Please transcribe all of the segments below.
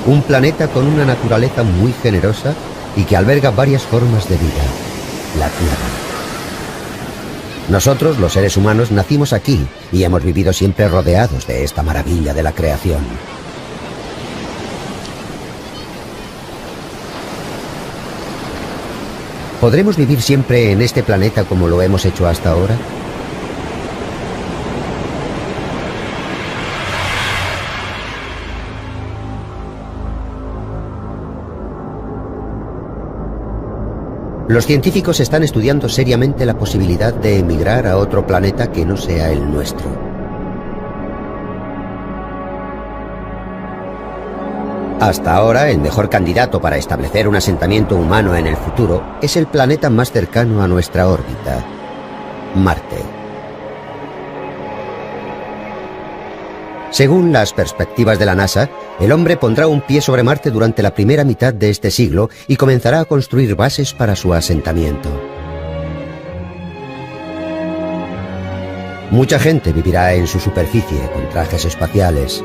Un planeta con una naturaleza muy generosa y que alberga varias formas de vida. La Tierra. Nosotros, los seres humanos, nacimos aquí y hemos vivido siempre rodeados de esta maravilla de la creación. ¿Podremos vivir siempre en este planeta como lo hemos hecho hasta ahora? Los científicos están estudiando seriamente la posibilidad de emigrar a otro planeta que no sea el nuestro. Hasta ahora, el mejor candidato para establecer un asentamiento humano en el futuro es el planeta más cercano a nuestra órbita, Marte. Según las perspectivas de la NASA, el hombre pondrá un pie sobre Marte durante la primera mitad de este siglo y comenzará a construir bases para su asentamiento. Mucha gente vivirá en su superficie con trajes espaciales.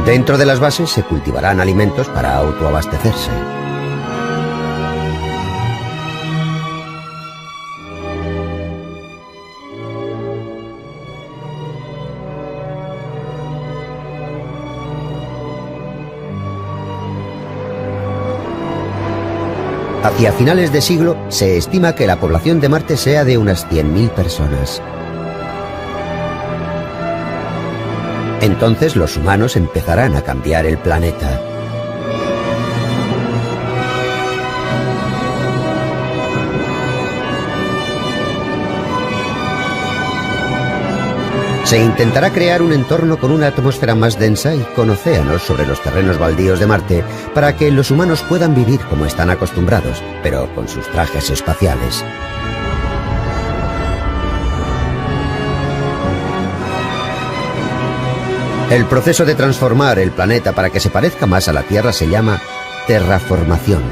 Dentro de las bases se cultivarán alimentos para autoabastecerse. Hacia finales de siglo se estima que la población de Marte sea de unas 100.000 personas. Entonces los humanos empezarán a cambiar el planeta. Se intentará crear un entorno con una atmósfera más densa y con océanos sobre los terrenos baldíos de Marte para que los humanos puedan vivir como están acostumbrados, pero con sus trajes espaciales. El proceso de transformar el planeta para que se parezca más a la Tierra se llama terraformación.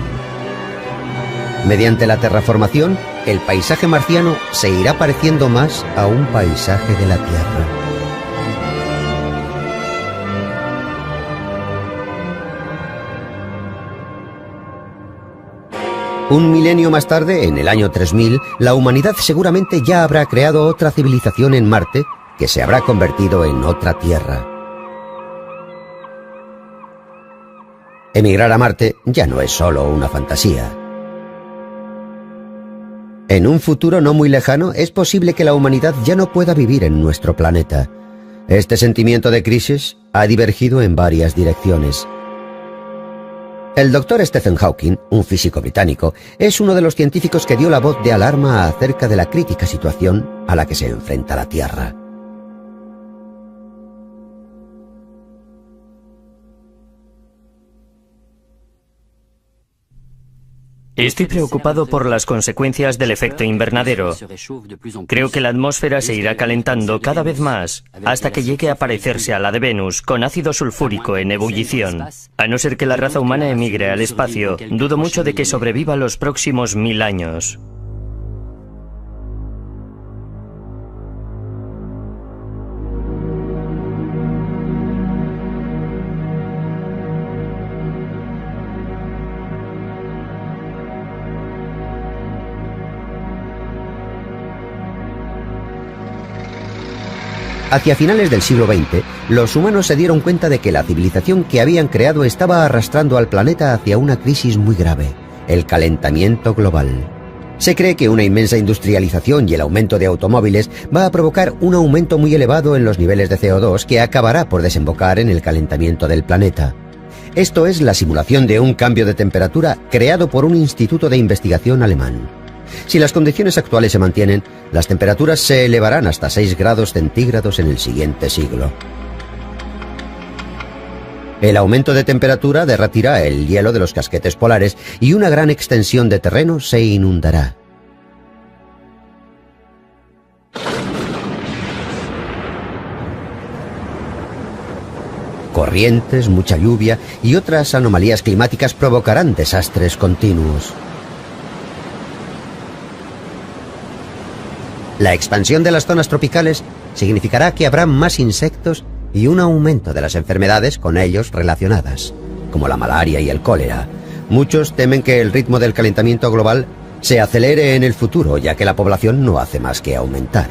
Mediante la terraformación, el paisaje marciano se irá pareciendo más a un paisaje de la Tierra. Un milenio más tarde, en el año 3000, la humanidad seguramente ya habrá creado otra civilización en Marte que se habrá convertido en otra Tierra. Emigrar a Marte ya no es solo una fantasía. En un futuro no muy lejano es posible que la humanidad ya no pueda vivir en nuestro planeta. Este sentimiento de crisis ha divergido en varias direcciones. El doctor Stephen Hawking, un físico británico, es uno de los científicos que dio la voz de alarma acerca de la crítica situación a la que se enfrenta la Tierra. Estoy preocupado por las consecuencias del efecto invernadero. Creo que la atmósfera se irá calentando cada vez más hasta que llegue a parecerse a la de Venus, con ácido sulfúrico en ebullición. A no ser que la raza humana emigre al espacio, dudo mucho de que sobreviva los próximos 1000 años. Hacia finales del siglo XX, los humanos se dieron cuenta de que la civilización que habían creado estaba arrastrando al planeta hacia una crisis muy grave, el calentamiento global. Se cree que una inmensa industrialización y el aumento de automóviles va a provocar un aumento muy elevado en los niveles de CO2 que acabará por desembocar en el calentamiento del planeta. Esto es la simulación de un cambio de temperatura creado por un instituto de investigación alemán. Si las condiciones actuales se mantienen, las temperaturas se elevarán hasta 6 grados centígrados en el siguiente siglo. El aumento de temperatura derretirá el hielo de los casquetes polares y una gran extensión de terreno se inundará. Corrientes, mucha lluvia y otras anomalías climáticas provocarán desastres continuos. La expansión de las zonas tropicales significará que habrá más insectos y un aumento de las enfermedades con ellos relacionadas, como la malaria y el cólera. Muchos temen que el ritmo del calentamiento global se acelere en el futuro, ya que la población no hace más que aumentar.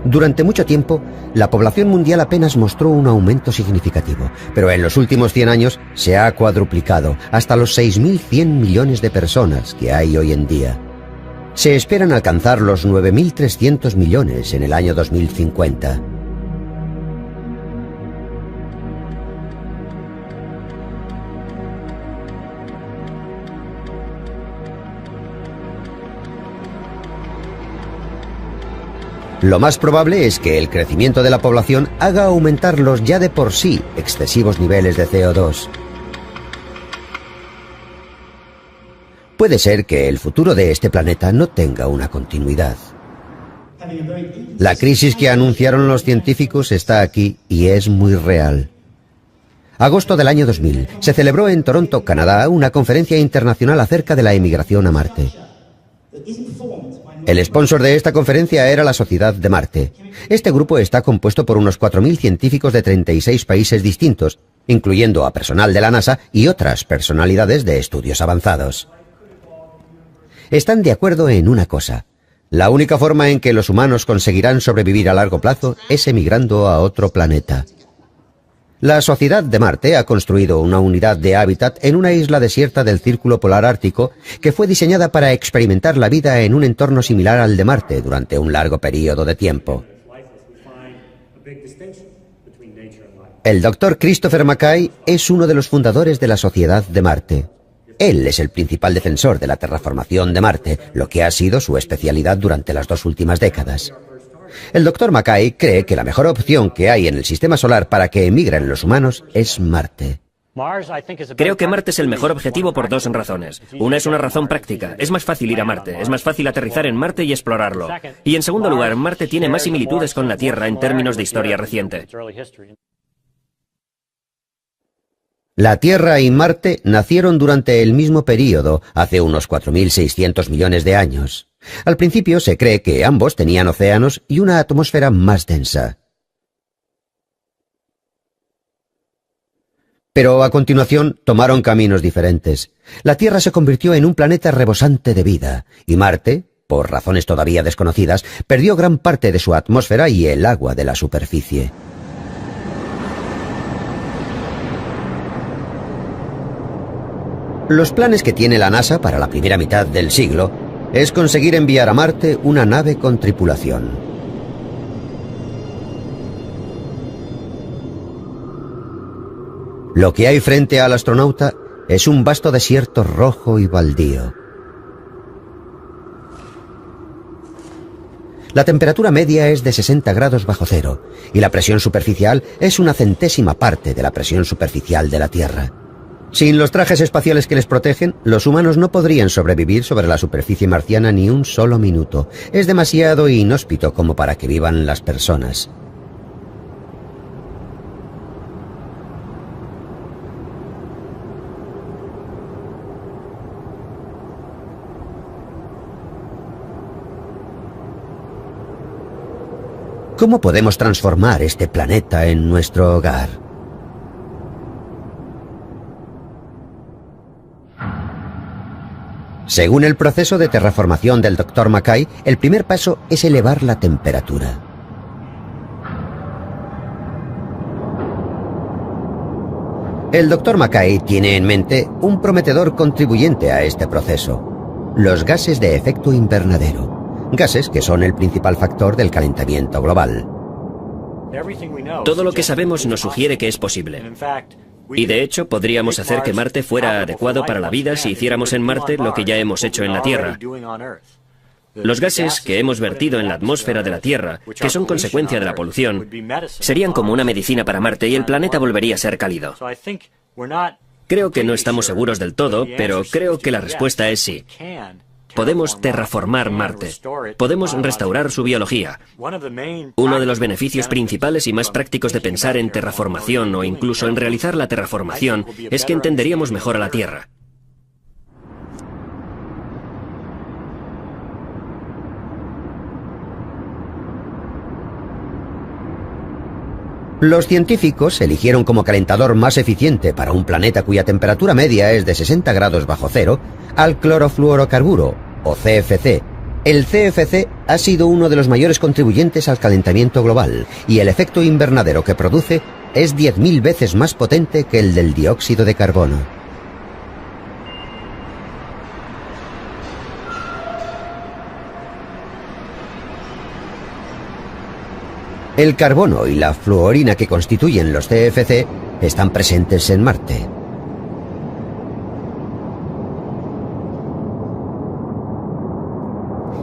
Durante mucho tiempo, la población mundial apenas mostró un aumento significativo, pero en los últimos 100 años se ha cuadruplicado hasta los 6.100 millones de personas que hay hoy en día. Se esperan alcanzar los 9.300 millones en el año 2050. Lo más probable es que el crecimiento de la población haga aumentar los ya de por sí excesivos niveles de CO2. Puede ser que el futuro de este planeta no tenga una continuidad. La crisis que anunciaron los científicos está aquí y es muy real. Agosto del año 2000, se celebró en Toronto, Canadá, una conferencia internacional acerca de la emigración a Marte. El sponsor de esta conferencia era la Sociedad de Marte. Este grupo está compuesto por unos 4.000 científicos de 36 países distintos, incluyendo a personal de la NASA y otras personalidades de estudios avanzados. Están de acuerdo en una cosa: la única forma en que los humanos conseguirán sobrevivir a largo plazo es emigrando a otro planeta. La Sociedad de Marte ha construido una unidad de hábitat en una isla desierta del Círculo Polar Ártico que fue diseñada para experimentar la vida en un entorno similar al de Marte durante un largo periodo de tiempo. El Dr. Christopher Mackay es uno de los fundadores de la Sociedad de Marte. Él es el principal defensor de la terraformación de Marte, lo que ha sido su especialidad durante las 2 últimas décadas. El Dr. Mackay cree que la mejor opción que hay en el sistema solar para que emigren los humanos es Marte. Creo que Marte es el mejor objetivo por 2 razones. Una es una razón práctica. Es más fácil ir a Marte, es más fácil aterrizar en Marte y explorarlo. Y en segundo lugar, Marte tiene más similitudes con la Tierra en términos de historia reciente. La Tierra y Marte nacieron durante el mismo período, hace unos 4.600 millones de años. Al principio se cree que ambos tenían océanos y una atmósfera más densa. Pero a continuación tomaron caminos diferentes. La Tierra se convirtió en un planeta rebosante de vida, y Marte, por razones todavía desconocidas, perdió gran parte de su atmósfera y el agua de la superficie. Los planes que tiene la NASA para la primera mitad del siglo es conseguir enviar a Marte una nave con tripulación. Lo que hay frente al astronauta es un vasto desierto rojo y baldío. La temperatura media es de 60 grados bajo cero y la presión superficial es una centésima parte de la presión superficial de la Tierra. Sin los trajes espaciales que les protegen, los humanos no podrían sobrevivir sobre la superficie marciana ni un solo minuto. Es demasiado inhóspito como para que vivan las personas. ¿Cómo podemos transformar este planeta en nuestro hogar? Según el proceso de terraformación del Dr. Mackay, el primer paso es elevar la temperatura. El Dr. Mackay tiene en mente un prometedor contribuyente a este proceso: los gases de efecto invernadero, gases que son el principal factor del calentamiento global. Todo lo que sabemos nos sugiere que es posible. Y de hecho, podríamos hacer que Marte fuera adecuado para la vida si hiciéramos en Marte lo que ya hemos hecho en la Tierra. Los gases que hemos vertido en la atmósfera de la Tierra, que son consecuencia de la polución, serían como una medicina para Marte y el planeta volvería a ser cálido. Creo que no estamos seguros del todo, pero creo que la respuesta es sí. Podemos terraformar Marte. Podemos restaurar su biología. Uno de los beneficios principales y más prácticos de pensar en terraformación o incluso en realizar la terraformación es que entenderíamos mejor a la Tierra. Los científicos eligieron como calentador más eficiente para un planeta cuya temperatura media es de 60 grados bajo cero al clorofluorocarburo, o CFC. El CFC ha sido uno de los mayores contribuyentes al calentamiento global, y el efecto invernadero que produce es 10.000 veces más potente que el del dióxido de carbono. El carbono y la fluorina que constituyen los CFC están presentes en Marte.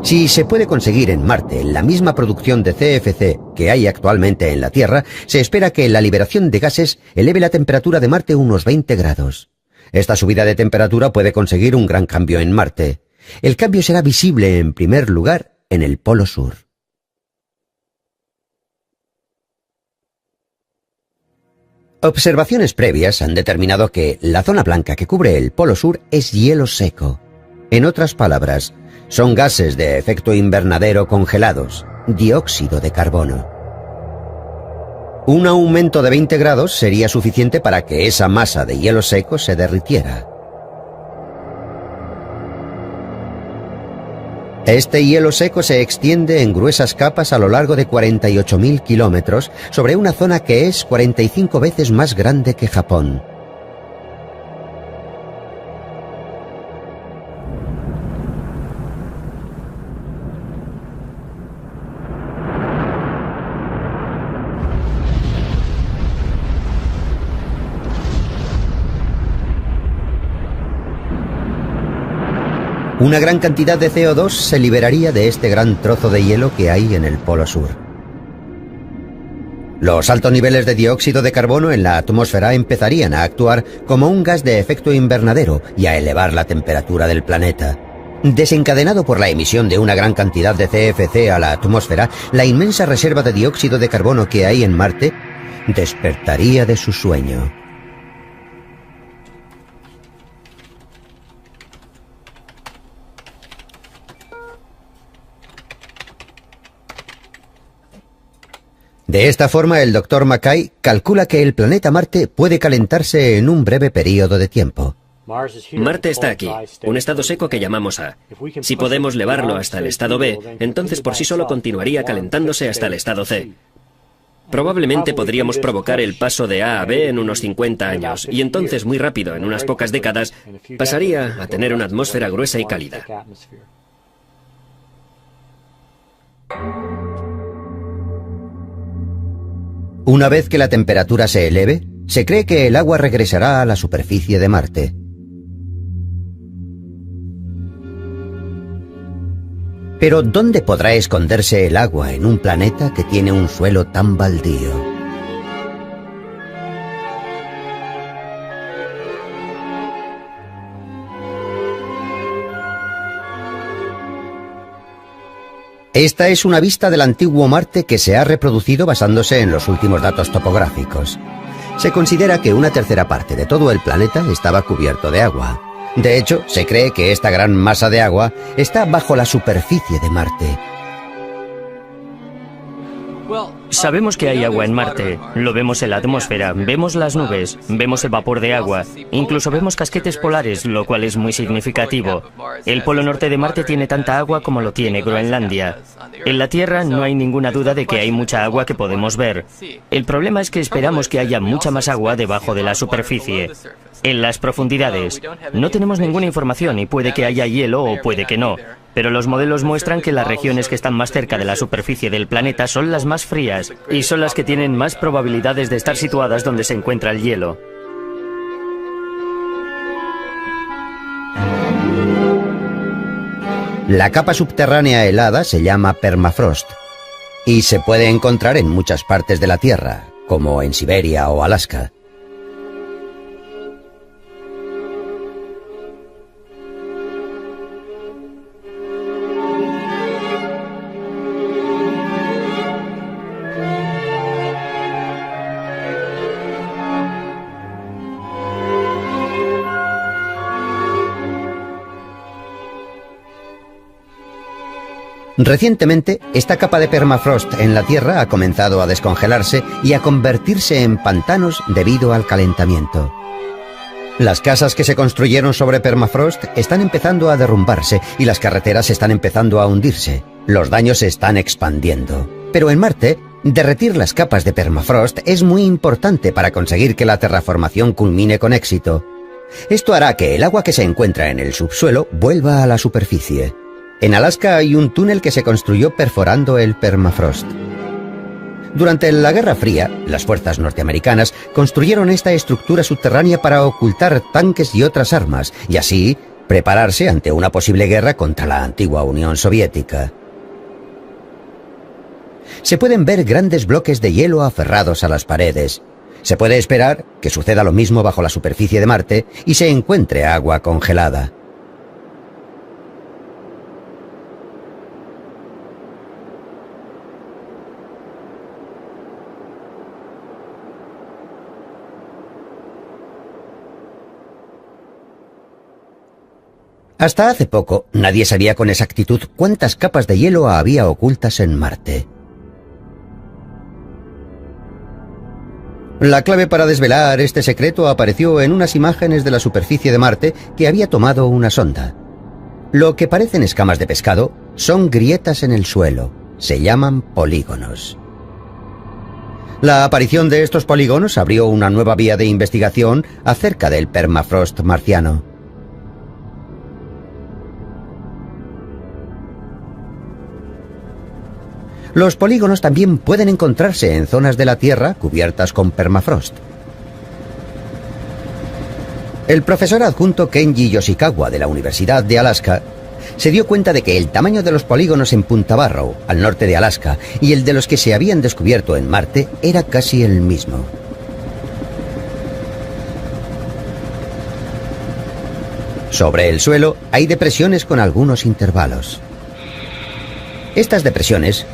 Si se puede conseguir en Marte la misma producción de CFC que hay actualmente en la Tierra, se espera que la liberación de gases eleve la temperatura de Marte unos 20 grados. Esta subida de temperatura puede conseguir un gran cambio en Marte. El cambio será visible en primer lugar en el Polo Sur. Observaciones previas han determinado que la zona blanca que cubre el Polo Sur es hielo seco. En otras palabras, son gases de efecto invernadero congelados, dióxido de carbono. Un aumento de 20 grados sería suficiente para que esa masa de hielo seco se derritiera. Este hielo seco se extiende en gruesas capas a lo largo de 48.000 kilómetros sobre una zona que es 45 veces más grande que Japón. Una gran cantidad de CO2 se liberaría de este gran trozo de hielo que hay en el Polo Sur. Los altos niveles de dióxido de carbono en la atmósfera empezarían a actuar como un gas de efecto invernadero y a elevar la temperatura del planeta. Desencadenado por la emisión de una gran cantidad de CFC a la atmósfera, la inmensa reserva de dióxido de carbono que hay en Marte despertaría de su sueño. De esta forma, el Dr. Mackay calcula que el planeta Marte puede calentarse en un breve periodo de tiempo. Marte está aquí, un estado seco que llamamos A. Si podemos elevarlo hasta el estado B, entonces por sí solo continuaría calentándose hasta el estado C. Probablemente podríamos provocar el paso de A a B en unos 50 años, y entonces muy rápido, en unas pocas décadas, pasaría a tener una atmósfera gruesa y cálida. Una vez que la temperatura se eleve, se cree que el agua regresará a la superficie de Marte. Pero ¿dónde podrá esconderse el agua en un planeta que tiene un suelo tan baldío? Esta es una vista del antiguo Marte que se ha reproducido basándose en los últimos datos topográficos. Se considera que una tercera parte de todo el planeta estaba cubierto de agua. De hecho, se cree que esta gran masa de agua está bajo la superficie de Marte. Sabemos que hay agua en Marte, lo vemos en la atmósfera, vemos las nubes, vemos el vapor de agua, incluso vemos casquetes polares, lo cual es muy significativo. El polo norte de Marte tiene tanta agua como lo tiene Groenlandia. En la Tierra no hay ninguna duda de que hay mucha agua que podemos ver. El problema es que esperamos que haya mucha más agua debajo de la superficie. En las profundidades no tenemos ninguna información y puede que haya hielo o puede que no. Pero los modelos muestran que las regiones que están más cerca de la superficie del planeta son las más frías y son las que tienen más probabilidades de estar situadas donde se encuentra el hielo. La capa subterránea helada se llama permafrost y se puede encontrar en muchas partes de la Tierra, como en Siberia o Alaska. Recientemente, esta capa de permafrost en la Tierra ha comenzado a descongelarse y a convertirse en pantanos debido al calentamiento. Las casas que se construyeron sobre permafrost están empezando a derrumbarse y las carreteras están empezando a hundirse. Los daños se están expandiendo. Pero en Marte, derretir las capas de permafrost es muy importante para conseguir que la terraformación culmine con éxito. Esto hará que el agua que se encuentra en el subsuelo vuelva a la superficie. En Alaska hay un túnel que se construyó perforando el permafrost. Durante la Guerra Fría, las fuerzas norteamericanas construyeron esta estructura subterránea para ocultar tanques y otras armas, y así prepararse ante una posible guerra contra la antigua Unión Soviética. Se pueden ver grandes bloques de hielo aferrados a las paredes. Se puede esperar que suceda lo mismo bajo la superficie de Marte y se encuentre agua congelada. Hasta hace poco, nadie sabía con exactitud cuántas capas de hielo había ocultas en Marte. La clave para desvelar este secreto apareció en unas imágenes de la superficie de Marte que había tomado una sonda. Lo que parecen escamas de pescado son grietas en el suelo. Se llaman polígonos. La aparición de estos polígonos abrió una nueva vía de investigación acerca del permafrost marciano. Los polígonos también pueden encontrarse en zonas de la Tierra cubiertas con permafrost. El profesor adjunto Kenji Yoshikawa de la Universidad de Alaska se dio cuenta de que el tamaño de los polígonos en Punta Barrow, al norte de Alaska, y el de los que se habían descubierto en Marte era casi el mismo. Sobre el suelo hay depresiones con algunos intervalos. Estas depresiones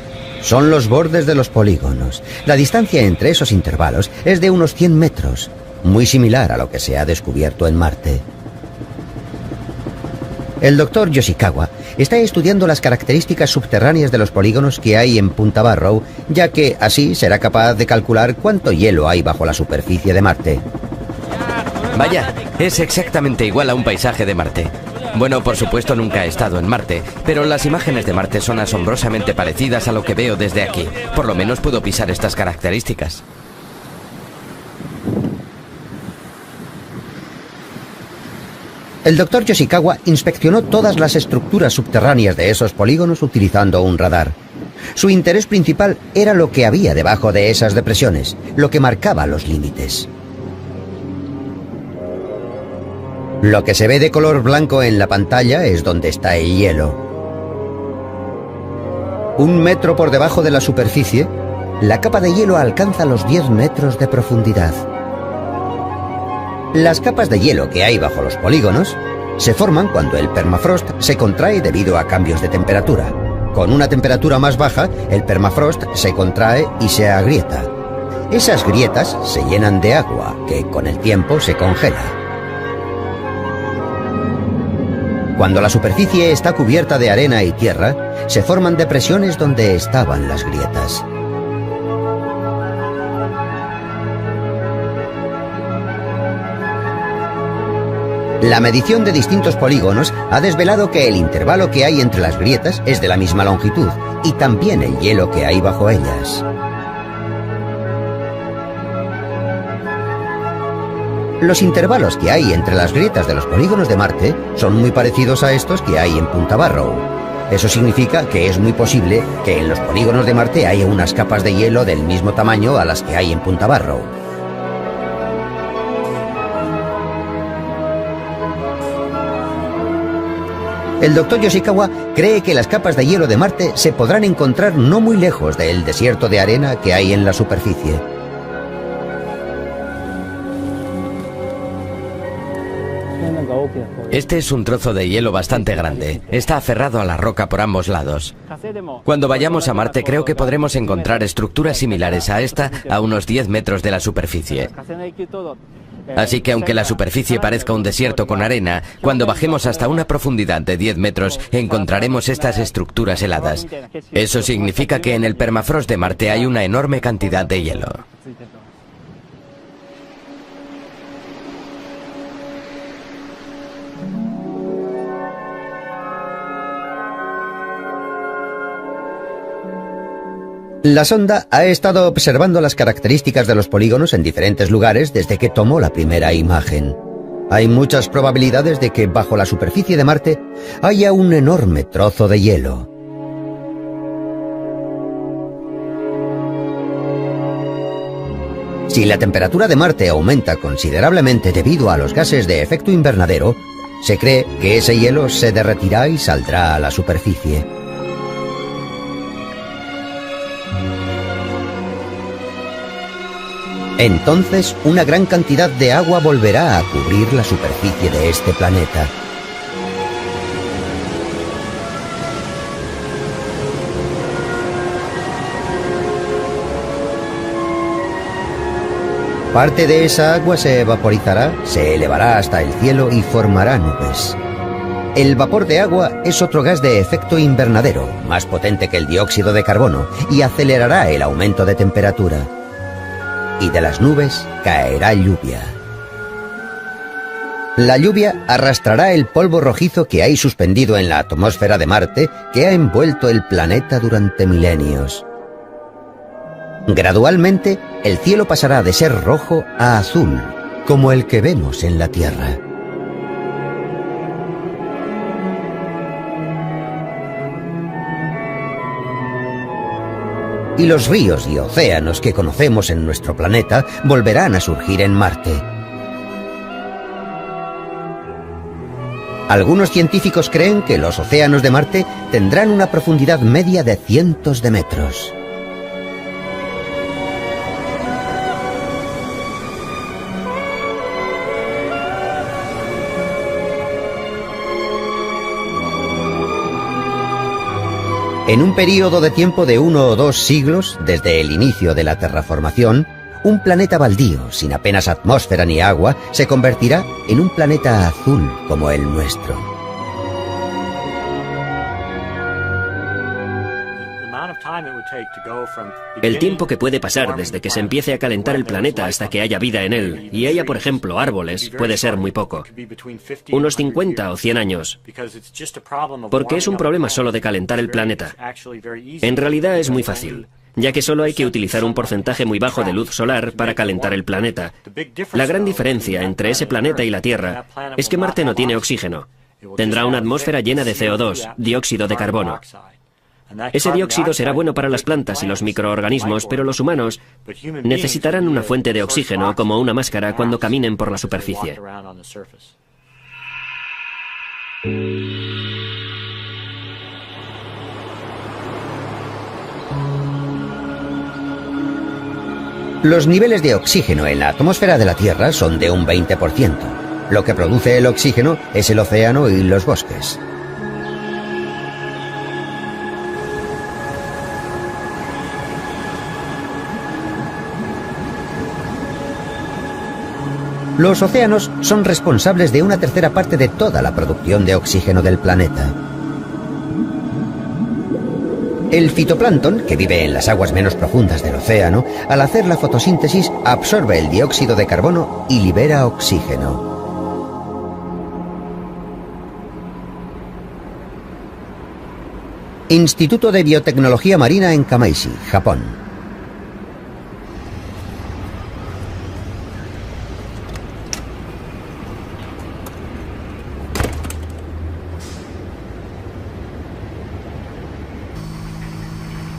son los bordes de los polígonos. La distancia entre esos intervalos es de unos 100 metros, muy similar a lo que se ha descubierto en Marte. El doctor Yoshikawa está estudiando las características subterráneas de los polígonos que hay en Punta Barrow, ya que así será capaz de calcular cuánto hielo hay bajo la superficie de Marte. Vaya, es exactamente igual a un paisaje de Marte. Bueno, por supuesto nunca he estado en Marte, pero las imágenes de Marte son asombrosamente parecidas a lo que veo desde aquí. Por lo menos puedo pisar estas características. El doctor Yoshikawa inspeccionó todas las estructuras subterráneas de esos polígonos utilizando un radar. Su interés principal era lo que había debajo de esas depresiones, lo que marcaba los límites. Lo que se ve de color blanco en la pantalla es donde está el hielo. 1 metro por debajo de la superficie, la capa de hielo alcanza los 10 metros de profundidad. Las capas de hielo que hay bajo los polígonos se forman cuando el permafrost se contrae debido a cambios de temperatura. Con una temperatura más baja, el permafrost se contrae y se agrieta. Esas grietas se llenan de agua, que con el tiempo se congela. Cuando la superficie está cubierta de arena y tierra, se forman depresiones donde estaban las grietas. La medición de distintos polígonos ha desvelado que el intervalo que hay entre las grietas es de la misma longitud, y también el hielo que hay bajo ellas. Los intervalos que hay entre las grietas de los polígonos de Marte son muy parecidos a estos que hay en Punta Barrow. Eso significa que es muy posible que en los polígonos de Marte haya unas capas de hielo del mismo tamaño a las que hay en Punta Barrow. El doctor Yoshikawa cree que las capas de hielo de Marte se podrán encontrar no muy lejos del desierto de arena que hay en la superficie. Este es un trozo de hielo bastante grande. Está aferrado a la roca por ambos lados. Cuando vayamos a Marte creo que podremos encontrar estructuras similares a esta a unos 10 metros de la superficie. Así que aunque la superficie parezca un desierto con arena, cuando bajemos hasta una profundidad de 10 metros encontraremos estas estructuras heladas. Eso significa que en el permafrost de Marte hay una enorme cantidad de hielo. La sonda ha estado observando las características de los polígonos en diferentes lugares desde que tomó la primera imagen. Hay muchas probabilidades de que bajo la superficie de Marte haya un enorme trozo de hielo. Si la temperatura de Marte aumenta considerablemente debido a los gases de efecto invernadero, se cree que ese hielo se derretirá y saldrá a la superficie. Entonces, una gran cantidad de agua volverá a cubrir la superficie de este planeta. Parte de esa agua se vaporizará, se elevará hasta el cielo y formará nubes. El vapor de agua es otro gas de efecto invernadero, más potente que el dióxido de carbono, y acelerará el aumento de temperatura. Y de las nubes caerá lluvia. La lluvia arrastrará el polvo rojizo que hay suspendido en la atmósfera de Marte, que ha envuelto el planeta durante milenios. Gradualmente, el cielo pasará de ser rojo a azul, como el que vemos en la Tierra. Y los ríos y océanos que conocemos en nuestro planeta volverán a surgir en Marte. Algunos científicos creen que los océanos de Marte tendrán una profundidad media de cientos de metros. En un período de tiempo de 1 o 2 siglos, desde el inicio de la terraformación, un planeta baldío, sin apenas atmósfera ni agua, se convertirá en un planeta azul como el nuestro. El tiempo que puede pasar desde que se empiece a calentar el planeta hasta que haya vida en él, y haya, por ejemplo, árboles, puede ser muy poco. Unos 50 o 100 años. Porque es un problema solo de calentar el planeta. En realidad es muy fácil, ya que solo hay que utilizar un porcentaje muy bajo de luz solar para calentar el planeta. La gran diferencia entre ese planeta y la Tierra es que Marte no tiene oxígeno. Tendrá una atmósfera llena de CO2, dióxido de carbono. Ese dióxido será bueno para las plantas y los microorganismos, pero los humanos necesitarán una fuente de oxígeno como una máscara cuando caminen por la superficie. Los niveles de oxígeno en la atmósfera de la Tierra son de un 20%. Lo que produce el oxígeno es el océano y los bosques. Los océanos son responsables de una tercera parte de toda la producción de oxígeno del planeta. El fitoplancton, que vive en las aguas menos profundas del océano, al hacer la fotosíntesis absorbe el dióxido de carbono y libera oxígeno. Instituto de Biotecnología Marina en Kamaishi, Japón.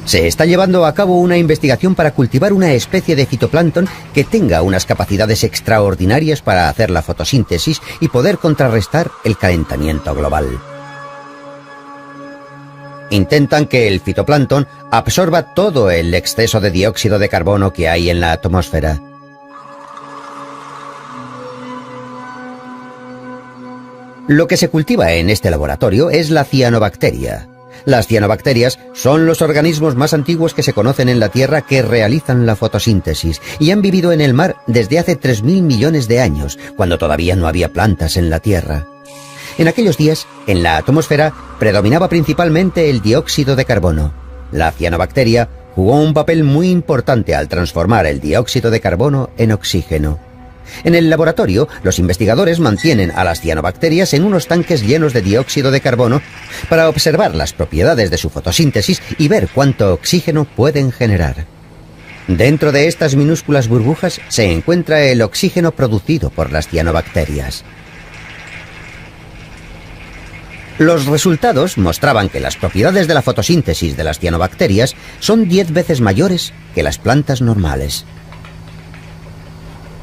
Se está llevando a cabo una investigación para cultivar una especie de fitoplancton que tenga unas capacidades extraordinarias para hacer la fotosíntesis y poder contrarrestar el calentamiento global. Intentan que el fitoplancton absorba todo el exceso de dióxido de carbono que hay en la atmósfera. Lo que se cultiva en este laboratorio es la cianobacteria. Las cianobacterias son los organismos más antiguos que se conocen en la Tierra que realizan la fotosíntesis y han vivido en el mar desde hace 3.000 millones de años, cuando todavía no había plantas en la Tierra. En aquellos días, en la atmósfera, predominaba principalmente el dióxido de carbono. La cianobacteria jugó un papel muy importante al transformar el dióxido de carbono en oxígeno. En el laboratorio, los investigadores mantienen a las cianobacterias en unos tanques llenos de dióxido de carbono para observar las propiedades de su fotosíntesis y ver cuánto oxígeno pueden generar. Dentro de estas minúsculas burbujas se encuentra el oxígeno producido por las cianobacterias. Los resultados mostraban que las propiedades de la fotosíntesis de las cianobacterias son 10 veces mayores que las plantas normales.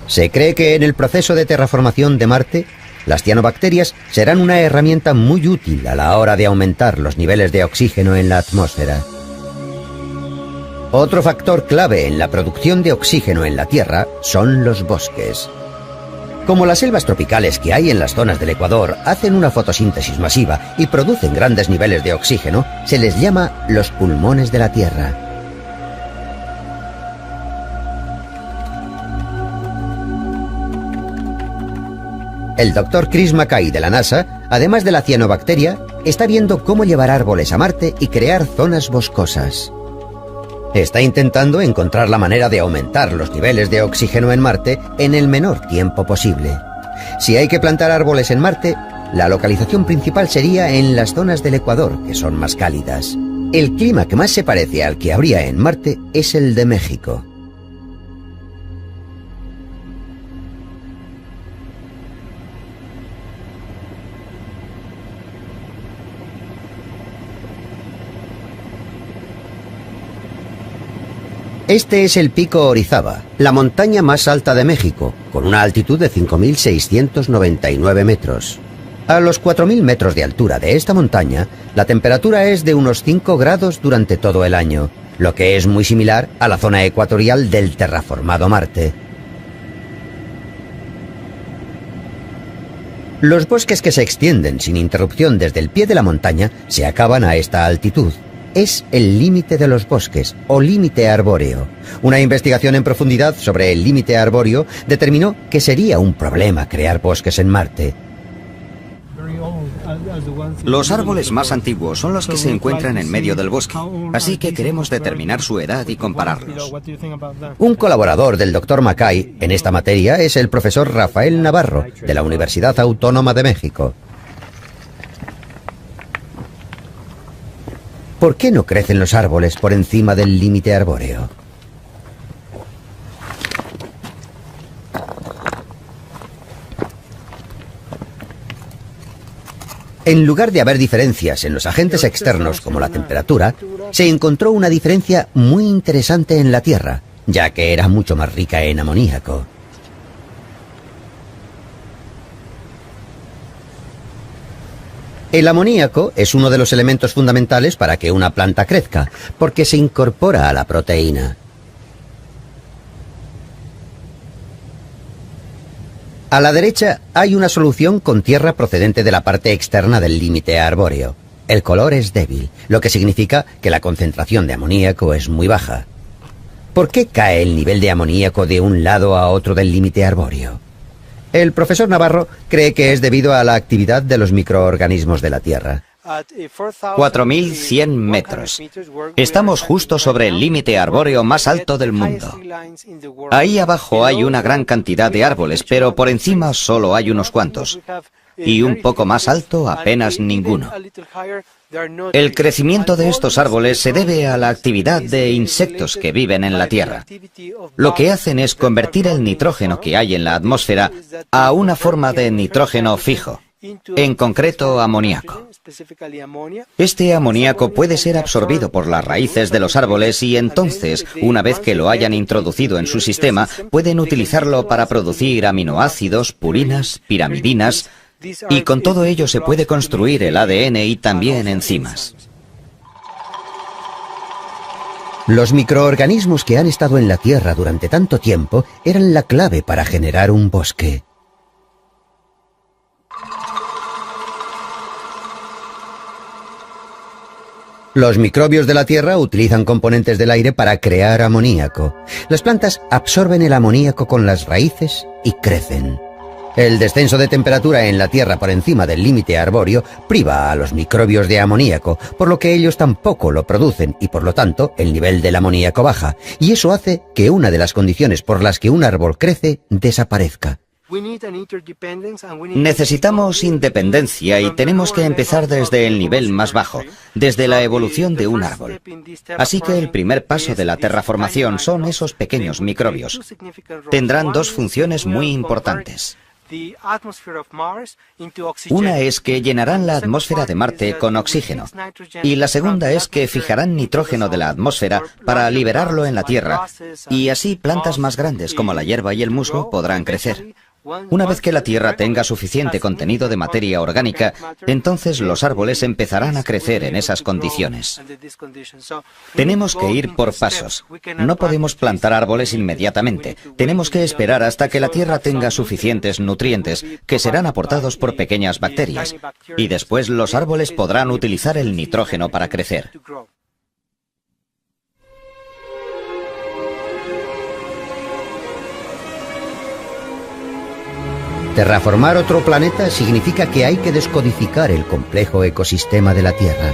Se cree que en el proceso de terraformación de Marte, las cianobacterias serán una herramienta muy útil a la hora de aumentar los niveles de oxígeno en la atmósfera. Otro factor clave en la producción de oxígeno en la Tierra son los bosques. Como las selvas tropicales que hay en las zonas del Ecuador hacen una fotosíntesis masiva y producen grandes niveles de oxígeno, se les llama los pulmones de la Tierra. El Dr. Chris Mackay de la NASA, además de la cianobacteria, está viendo cómo llevar árboles a Marte y crear zonas boscosas. Está intentando encontrar la manera de aumentar los niveles de oxígeno en Marte en el menor tiempo posible. Si hay que plantar árboles en Marte, la localización principal sería en las zonas del Ecuador, que son más cálidas. El clima que más se parece al que habría en Marte es el de México. Este es el Pico Orizaba, la montaña más alta de México, con una altitud de 5.699 metros. A los 4.000 metros de altura de esta montaña, la temperatura es de unos 5 grados durante todo el año, lo que es muy similar a la zona ecuatorial del terraformado Marte. Los bosques que se extienden sin interrupción desde el pie de la montaña se acaban a esta altitud. Es el límite de los bosques, o límite arbóreo. Una investigación en profundidad sobre el límite arbóreo determinó que sería un problema crear bosques en Marte. Los árboles más antiguos son los que se encuentran en medio del bosque, así que queremos determinar su edad y compararlos. Un colaborador del Dr. Mackay en esta materia es el profesor Rafael Navarro, de la Universidad Autónoma de México. ¿Por qué no crecen los árboles por encima del límite arbóreo? En lugar de haber diferencias en los agentes externos como la temperatura, se encontró una diferencia muy interesante en la Tierra, ya que era mucho más rica en amoníaco. El amoníaco es uno de los elementos fundamentales para que una planta crezca, porque se incorpora a la proteína. A la derecha hay una solución con tierra procedente de la parte externa del límite arbóreo. El color es débil, lo que significa que la concentración de amoníaco es muy baja. ¿Por qué cae el nivel de amoníaco de un lado a otro del límite arbóreo? El profesor Navarro cree que es debido a la actividad de los microorganismos de la Tierra. 4.100 metros. Estamos justo sobre el límite arbóreo más alto del mundo. Ahí abajo hay una gran cantidad de árboles, pero por encima solo hay unos cuantos. Y un poco más alto, apenas ninguno. El crecimiento de estos árboles se debe a la actividad de insectos que viven en la Tierra. Lo que hacen es convertir el nitrógeno que hay en la atmósfera a una forma de nitrógeno fijo, en concreto amoníaco. Este amoníaco puede ser absorbido por las raíces de los árboles y entonces, una vez que lo hayan introducido en su sistema, pueden utilizarlo para producir aminoácidos, purinas, pirimidinas, y con todo ello se puede construir el ADN y también enzimas. Los microorganismos que han estado en la Tierra durante tanto tiempo eran la clave para generar un bosque. Los microbios de la Tierra utilizan componentes del aire para crear amoníaco. Las plantas absorben el amoníaco con las raíces y crecen. El descenso de temperatura en la Tierra por encima del límite arbóreo priva a los microbios de amoníaco, por lo que ellos tampoco lo producen y por lo tanto el nivel del amoníaco baja, y eso hace que una de las condiciones por las que un árbol crece desaparezca. Necesitamos independencia y tenemos que empezar desde el nivel más bajo, desde la evolución de un árbol. Así que el primer paso de la terraformación son esos pequeños microbios. Tendrán dos funciones muy importantes. Una es que llenarán la atmósfera de Marte con oxígeno, y la segunda es que fijarán nitrógeno de la atmósfera para liberarlo en la Tierra, y así plantas más grandes como la hierba y el musgo podrán crecer. Una vez que la Tierra tenga suficiente contenido de materia orgánica, entonces los árboles empezarán a crecer en esas condiciones. Tenemos que ir por pasos. No podemos plantar árboles inmediatamente. Tenemos que esperar hasta que la Tierra tenga suficientes nutrientes, que serán aportados por pequeñas bacterias, y después los árboles podrán utilizar el nitrógeno para crecer. Terraformar otro planeta significa que hay que descodificar el complejo ecosistema de la Tierra.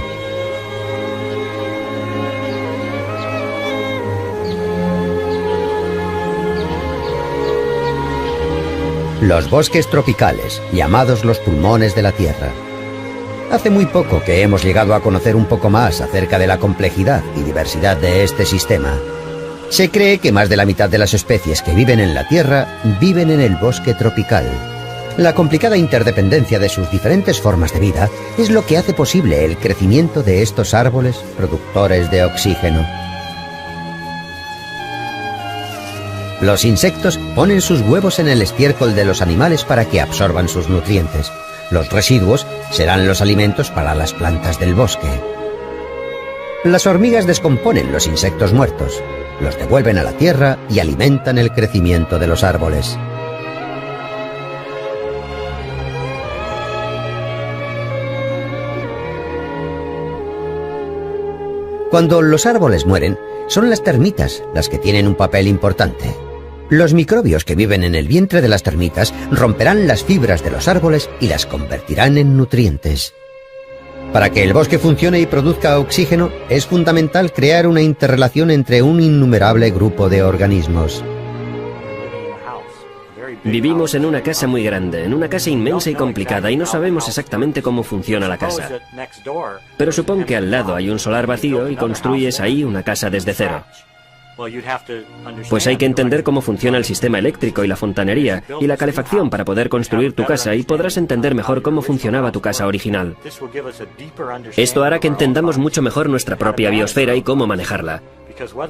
Los bosques tropicales, llamados los pulmones de la Tierra. Hace muy poco que hemos llegado a conocer un poco más acerca de la complejidad y diversidad de este sistema. Se cree que más de la mitad de las especies que viven en la Tierra viven en el bosque tropical. La complicada interdependencia de sus diferentes formas de vida es lo que hace posible el crecimiento de estos árboles productores de oxígeno. Los insectos ponen sus huevos en el estiércol de los animales para que absorban sus nutrientes. Los residuos serán los alimentos para las plantas del bosque. Las hormigas descomponen los insectos muertos, los devuelven a la tierra y alimentan el crecimiento de los árboles. Cuando los árboles mueren, son las termitas las que tienen un papel importante. Los microbios que viven en el vientre de las termitas romperán las fibras de los árboles y las convertirán en nutrientes. Para que el bosque funcione y produzca oxígeno, es fundamental crear una interrelación entre un innumerable grupo de organismos. Vivimos en una casa muy grande, en una casa inmensa y complicada, y no sabemos exactamente cómo funciona la casa. Pero supón que al lado hay un solar vacío y construyes ahí una casa desde cero. Pues hay que entender cómo funciona el sistema eléctrico y la fontanería y la calefacción para poder construir tu casa, y podrás entender mejor cómo funcionaba tu casa original. Esto hará que entendamos mucho mejor nuestra propia biosfera y cómo manejarla.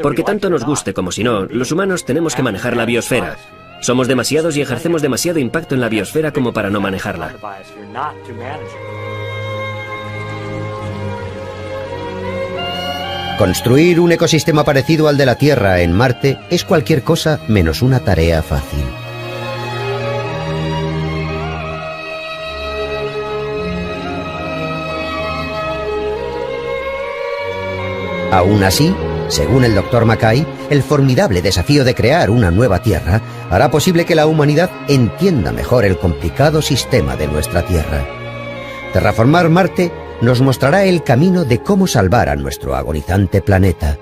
Porque tanto nos guste como si no, los humanos tenemos que manejar la biosfera. Somos demasiados y ejercemos demasiado impacto en la biosfera como para no manejarla. Construir un ecosistema parecido al de la Tierra en Marte es cualquier cosa menos una tarea fácil. Aún así, según el Dr. Mackay, el formidable desafío de crear una nueva Tierra hará posible que la humanidad entienda mejor el complicado sistema de nuestra Tierra. Terraformar Marte nos mostrará el camino de cómo salvar a nuestro agonizante planeta.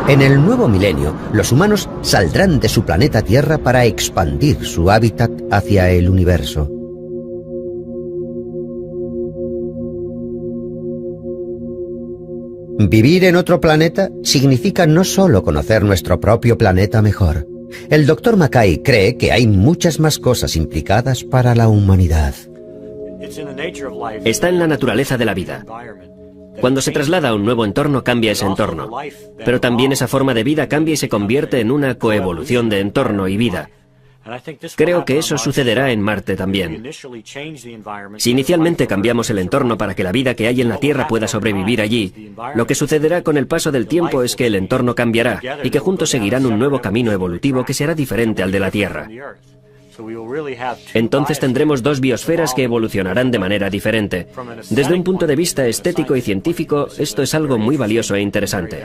En el nuevo milenio, los humanos saldrán de su planeta Tierra para expandir su hábitat hacia el universo. Vivir en otro planeta significa no solo conocer nuestro propio planeta mejor. El Dr. Mackay cree que hay muchas más cosas implicadas para la humanidad. Está en la naturaleza de la vida. Cuando se traslada a un nuevo entorno, cambia ese entorno. Pero también esa forma de vida cambia y se convierte en una coevolución de entorno y vida. Creo que eso sucederá en Marte también. Si inicialmente cambiamos el entorno para que la vida que hay en la Tierra pueda sobrevivir allí, lo que sucederá con el paso del tiempo es que el entorno cambiará y que juntos seguirán un nuevo camino evolutivo que será diferente al de la Tierra. Entonces tendremos dos biosferas que evolucionarán de manera diferente. Desde un punto de vista estético y científico, esto es algo muy valioso e interesante.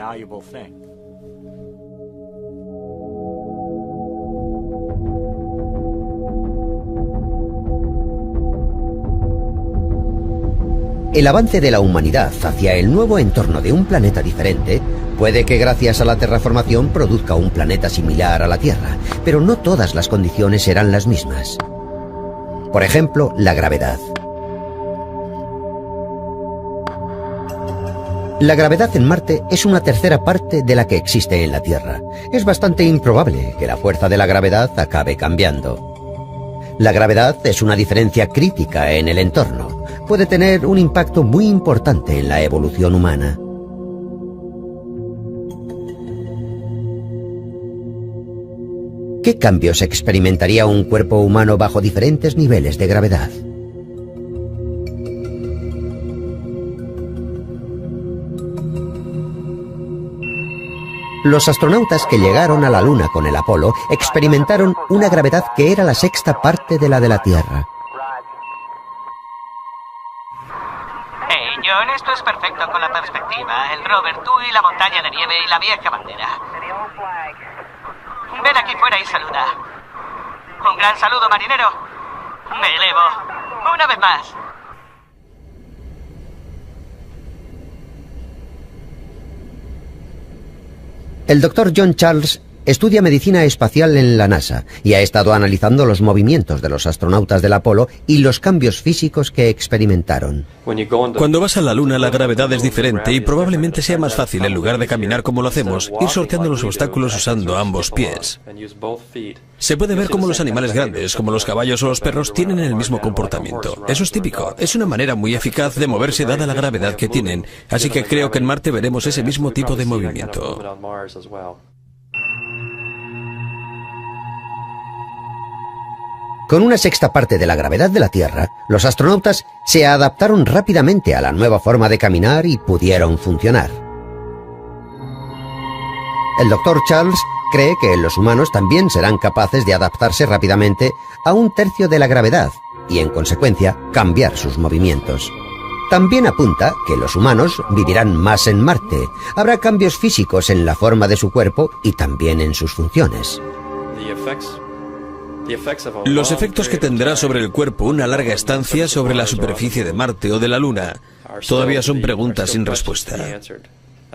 El avance de la humanidad hacia el nuevo entorno de un planeta diferente puede que gracias a la terraformación produzca un planeta similar a la Tierra, pero no todas las condiciones serán las mismas. Por ejemplo, la gravedad. La gravedad en Marte es una tercera parte de la que existe en la Tierra. Es bastante improbable que la fuerza de la gravedad acabe cambiando. La gravedad es una diferencia crítica en el entorno. Puede tener un impacto muy importante en la evolución humana. ¿Qué cambios experimentaría un cuerpo humano bajo diferentes niveles de gravedad? Los astronautas que llegaron a la Luna con el Apolo experimentaron una gravedad que era la sexta parte de la Tierra. John, esto es perfecto con la perspectiva. El rover, tú y la montaña de nieve y la vieja bandera. Ven aquí fuera y saluda. Un gran saludo, marinero. Me elevo. Una vez más. El Dr. John Charles estudia medicina espacial en la NASA y ha estado analizando los movimientos de los astronautas del Apolo y los cambios físicos que experimentaron. Cuando vas a la Luna, la gravedad es diferente y probablemente sea más fácil, en lugar de caminar como lo hacemos, ir sorteando los obstáculos usando ambos pies. Se puede ver cómo los animales grandes, como los caballos o los perros, tienen el mismo comportamiento. Eso es típico. Es una manera muy eficaz de moverse dada la gravedad que tienen, así que creo que en Marte veremos ese mismo tipo de movimiento. Con una sexta parte de la gravedad de la Tierra, los astronautas se adaptaron rápidamente a la nueva forma de caminar y pudieron funcionar. El Dr. Charles cree que los humanos también serán capaces de adaptarse rápidamente a un tercio de la gravedad y, en consecuencia, cambiar sus movimientos. También apunta que los humanos vivirán más en Marte. Habrá cambios físicos en la forma de su cuerpo y también en sus funciones. Los efectos que tendrá sobre el cuerpo una larga estancia sobre la superficie de Marte o de la Luna todavía son preguntas sin respuesta.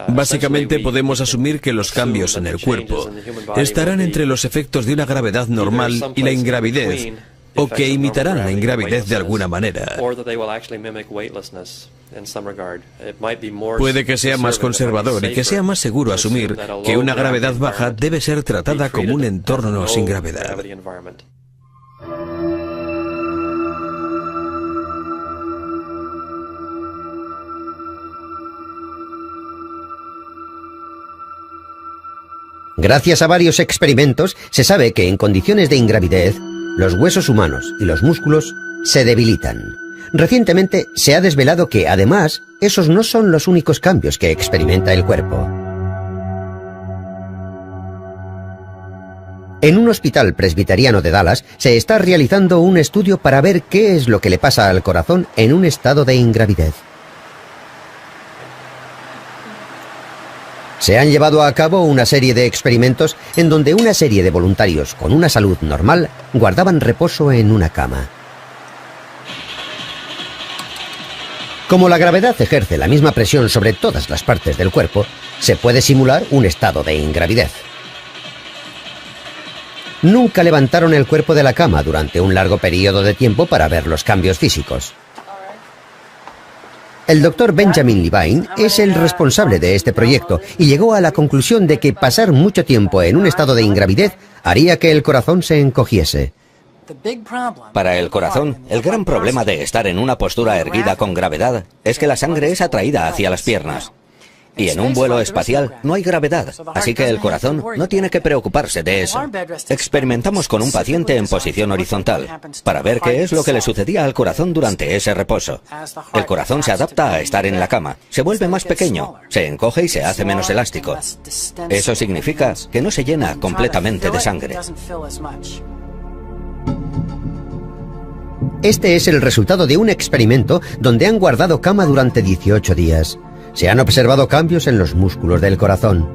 Básicamente podemos asumir que los cambios en el cuerpo estarán entre los efectos de una gravedad normal y la ingravidez, o que imitarán la ingravidez de alguna manera. Puede que sea más conservador y que sea más seguro asumir que una gravedad baja debe ser tratada como un entorno sin gravedad. Gracias a varios experimentos, se sabe que en condiciones de ingravidez, los huesos humanos y los músculos se debilitan. Recientemente se ha desvelado que, además, esos no son los únicos cambios que experimenta el cuerpo. En un hospital presbiteriano de Dallas se está realizando un estudio para ver qué es lo que le pasa al corazón en un estado de ingravidez. Se han llevado a cabo una serie de experimentos en donde una serie de voluntarios con una salud normal guardaban reposo en una cama. Como la gravedad ejerce la misma presión sobre todas las partes del cuerpo, se puede simular un estado de ingravidez. Nunca levantaron el cuerpo de la cama durante un largo periodo de tiempo para ver los cambios físicos. El doctor Benjamin Levine es el responsable de este proyecto y llegó a la conclusión de que pasar mucho tiempo en un estado de ingravidez haría que el corazón se encogiese. Para el corazón, el gran problema de estar en una postura erguida con gravedad es que la sangre es atraída hacia las piernas. Y en un vuelo espacial no hay gravedad, así que el corazón no tiene que preocuparse de eso. Experimentamos con un paciente en posición horizontal para ver qué es lo que le sucedía al corazón durante ese reposo. El corazón se adapta a estar en la cama, se vuelve más pequeño, se encoge y se hace menos elástico. Eso significa que no se llena completamente de sangre. Este es el resultado de un experimento donde han guardado cama durante 18 días. Se han observado cambios en los músculos del corazón.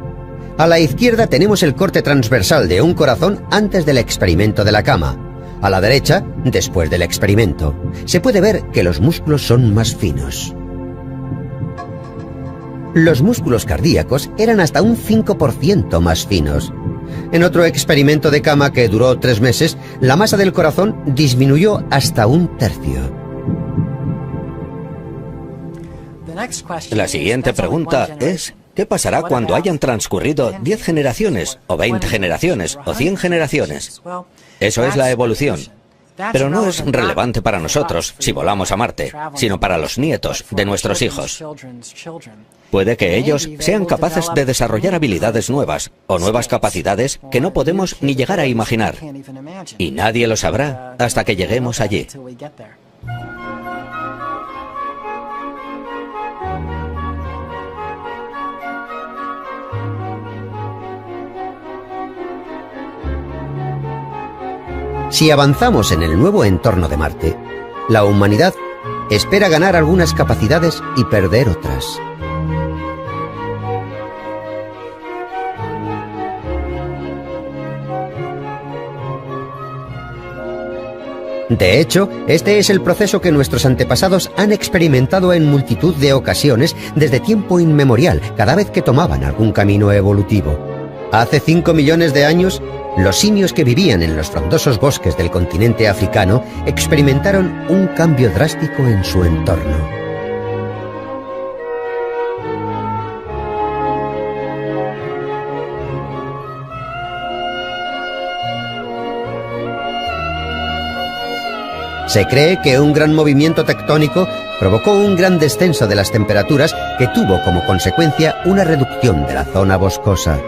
A la izquierda tenemos el corte transversal de un corazón antes del experimento de la cama. A la derecha, después del experimento. Se puede ver que los músculos son más finos. Los músculos cardíacos eran hasta un 5% más finos. En otro experimento de cama que duró 3 meses, la masa del corazón disminuyó hasta un tercio. La siguiente pregunta es, ¿qué pasará cuando hayan transcurrido 10 generaciones, o 20 generaciones, o 100 generaciones? Eso es la evolución. Pero no es relevante para nosotros si volamos a Marte, sino para los nietos de nuestros hijos. Puede que ellos sean capaces de desarrollar habilidades nuevas o nuevas capacidades que no podemos ni llegar a imaginar. Y nadie lo sabrá hasta que lleguemos allí. Si avanzamos en el nuevo entorno de Marte, la humanidad espera ganar algunas capacidades y perder otras. De hecho, este es el proceso que nuestros antepasados han experimentado en multitud de ocasiones desde tiempo inmemorial, cada vez que tomaban algún camino evolutivo. Hace 5 millones de años, los simios que vivían en los frondosos bosques del continente africano experimentaron un cambio drástico en su entorno. Se cree que un gran movimiento tectónico provocó un gran descenso de las temperaturas que tuvo como consecuencia una reducción de la zona boscosa.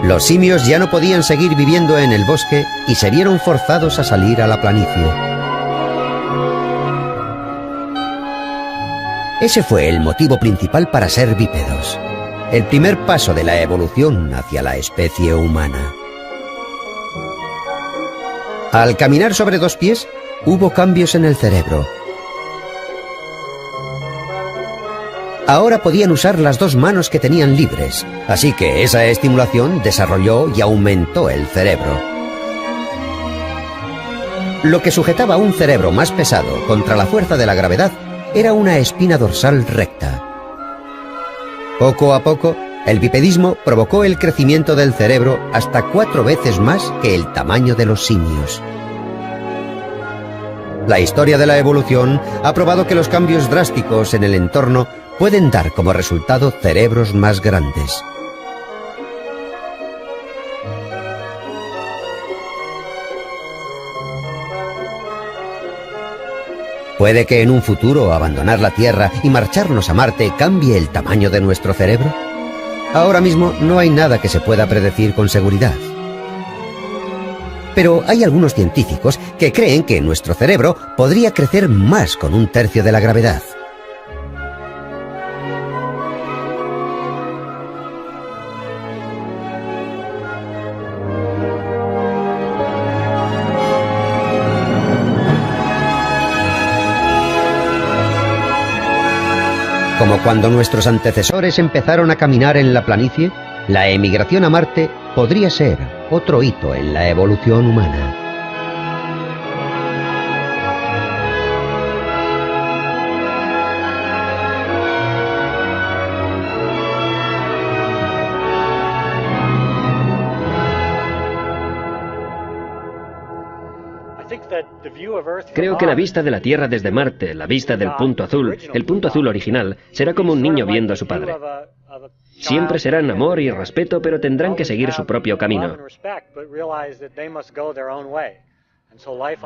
Los simios ya no podían seguir viviendo en el bosque y se vieron forzados a salir a la planicie. Ese fue el motivo principal para ser bípedos, el primer paso de la evolución hacia la especie humana. Al caminar sobre 2 pies, hubo cambios en el cerebro. Ahora podían usar las 2 manos que tenían libres, así que esa estimulación desarrolló y aumentó el cerebro. Lo que sujetaba un cerebro más pesado contra la fuerza de la gravedad era una espina dorsal recta. Poco a poco, el bipedismo provocó el crecimiento del cerebro hasta 4 veces más que el tamaño de los simios. La historia de la evolución ha probado que los cambios drásticos en el entorno pueden dar como resultado cerebros más grandes. ¿Puede que en un futuro abandonar la Tierra y marcharnos a Marte cambie el tamaño de nuestro cerebro? Ahora mismo no hay nada que se pueda predecir con seguridad. Pero hay algunos científicos que creen que nuestro cerebro podría crecer más con 1/3 de la gravedad. Como cuando nuestros antecesores empezaron a caminar en la planicie, la emigración a Marte podría ser otro hito en la evolución humana. Creo que la vista de la Tierra desde Marte, la vista del punto azul, el punto azul original, será como un niño viendo a su padre. Siempre serán amor y respeto, pero tendrán que seguir su propio camino.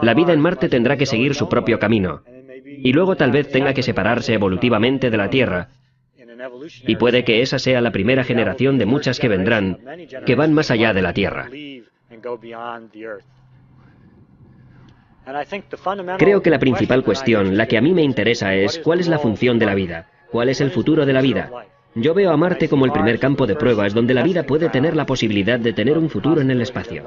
La vida en Marte tendrá que seguir su propio camino. Y luego tal vez tenga que separarse evolutivamente de la Tierra. Y puede que esa sea la primera generación de muchas que vendrán, que van más allá de la Tierra. Creo que la principal cuestión, la que a mí me interesa, es ¿cuál es la función de la vida? ¿Cuál es el futuro de la vida? Yo veo a Marte como el primer campo de pruebas donde la vida puede tener la posibilidad de tener un futuro en el espacio.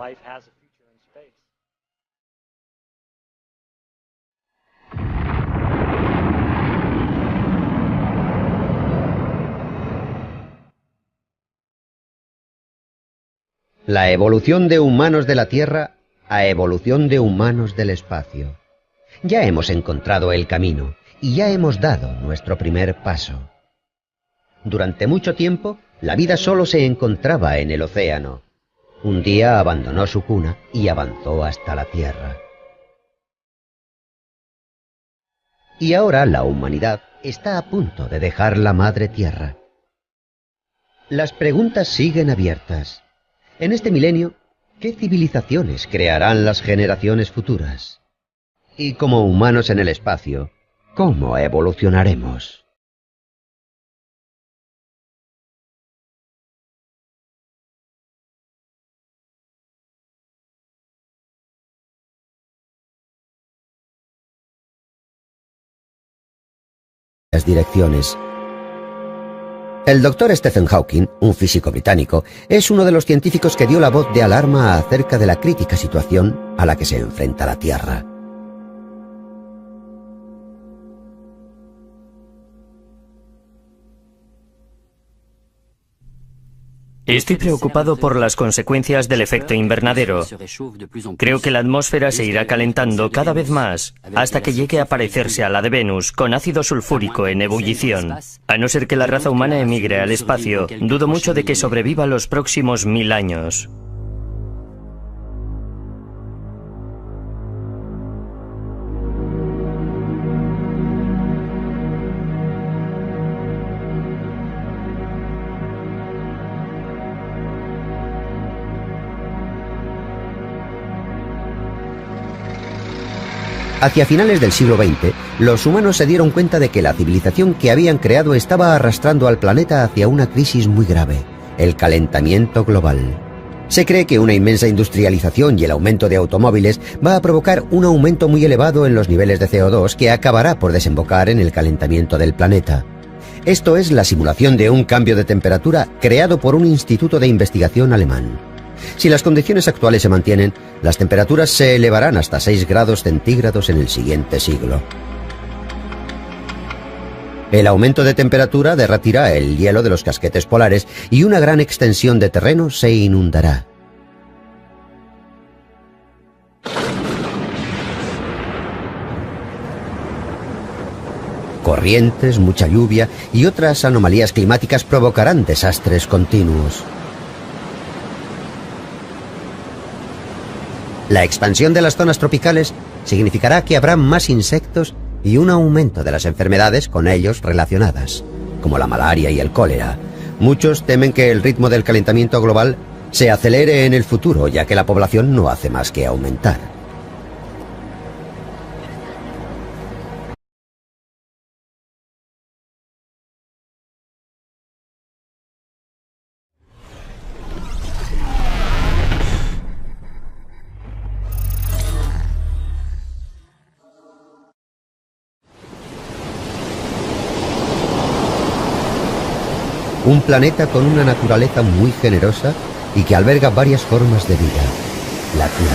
La evolución de humanos de la Tierra a evolución de humanos del espacio. Ya hemos encontrado el camino y ya hemos dado nuestro primer paso. Durante mucho tiempo, la vida solo se encontraba en el océano. Un día abandonó su cuna y avanzó hasta la Tierra. Y ahora la humanidad está a punto de dejar la madre Tierra. Las preguntas siguen abiertas. En este milenio, ¿qué civilizaciones crearán las generaciones futuras? Y como humanos en el espacio, ¿cómo evolucionaremos? Las direcciones. El doctor Stephen Hawking, un físico británico, es uno de los científicos que dio la voz de alarma acerca de la crítica situación a la que se enfrenta la Tierra. Estoy preocupado por las consecuencias del efecto invernadero. Creo que la atmósfera se irá calentando cada vez más hasta que llegue a parecerse a la de Venus, con ácido sulfúrico en ebullición. A no ser que la raza humana emigre al espacio, dudo mucho de que sobreviva los próximos 1000 años. Hacia finales del siglo XX, los humanos se dieron cuenta de que la civilización que habían creado estaba arrastrando al planeta hacia una crisis muy grave, el calentamiento global. Se cree que una inmensa industrialización y el aumento de automóviles va a provocar un aumento muy elevado en los niveles de CO2 que acabará por desembocar en el calentamiento del planeta. Esto es la simulación de un cambio de temperatura creado por un instituto de investigación alemán. Si las condiciones actuales se mantienen, las temperaturas se elevarán hasta 6 grados centígrados en el siguiente siglo. El aumento de temperatura derretirá el hielo de los casquetes polares y una gran extensión de terreno se inundará. Corrientes, mucha lluvia y otras anomalías climáticas provocarán desastres continuos. La expansión de las zonas tropicales significará que habrá más insectos y un aumento de las enfermedades con ellos relacionadas, como la malaria y el cólera. Muchos temen que el ritmo del calentamiento global se acelere en el futuro, ya que la población no hace más que aumentar. Un planeta con una naturaleza muy generosa y que alberga varias formas de vida, la Tierra.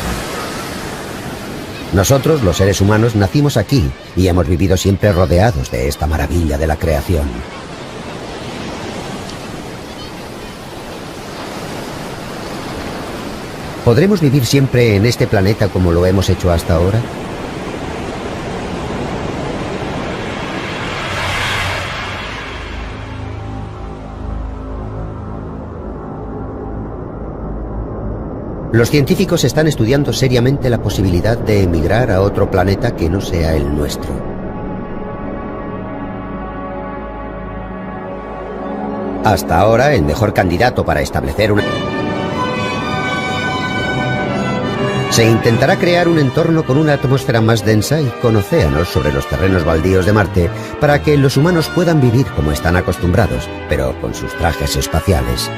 Nosotros, los seres humanos, nacimos aquí y hemos vivido siempre rodeados de esta maravilla de la creación. ¿Podremos vivir siempre en este planeta como lo hemos hecho hasta ahora? Los científicos están estudiando seriamente la posibilidad de emigrar a otro planeta que no sea el nuestro. Hasta ahora, el mejor candidato para establecer una... Se intentará crear un entorno con una atmósfera más densa y con océanos sobre los terrenos baldíos de Marte para que los humanos puedan vivir como están acostumbrados, pero con sus trajes espaciales.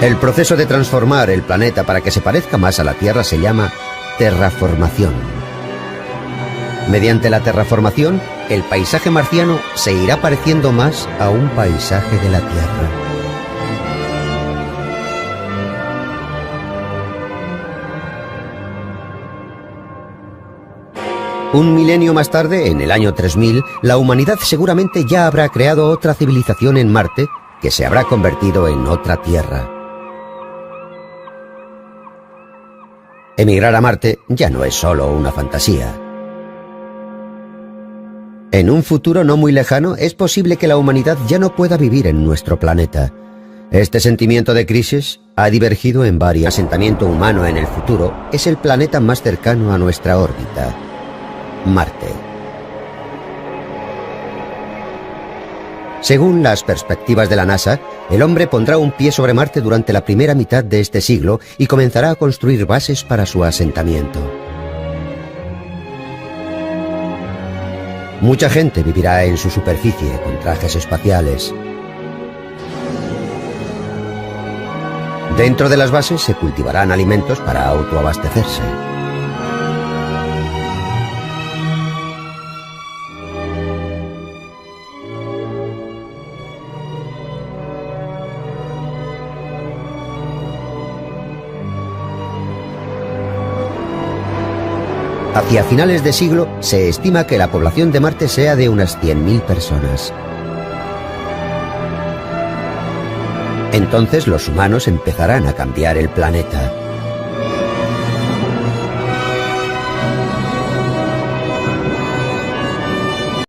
El proceso de transformar el planeta para que se parezca más a la Tierra se llama terraformación. Mediante la terraformación, el paisaje marciano se irá pareciendo más a un paisaje de la Tierra. Un milenio más tarde, en el año 3000, la humanidad seguramente ya habrá creado otra civilización en Marte que se habrá convertido en otra Tierra. Emigrar a Marte ya no es solo una fantasía. En un futuro no muy lejano, es posible que la humanidad ya no pueda vivir en nuestro planeta. Este sentimiento de crisis ha divergido en varios. El asentamiento humano en el futuro es el planeta más cercano a nuestra órbita, Marte. Según las perspectivas de la NASA, el hombre pondrá un pie sobre Marte durante la primera mitad de este siglo y comenzará a construir bases para su asentamiento. Mucha gente vivirá en su superficie con trajes espaciales. Dentro de las bases se cultivarán alimentos para autoabastecerse. Hacia finales de siglo se estima que la población de Marte sea de unas 100.000 personas. Entonces los humanos empezarán a cambiar el planeta.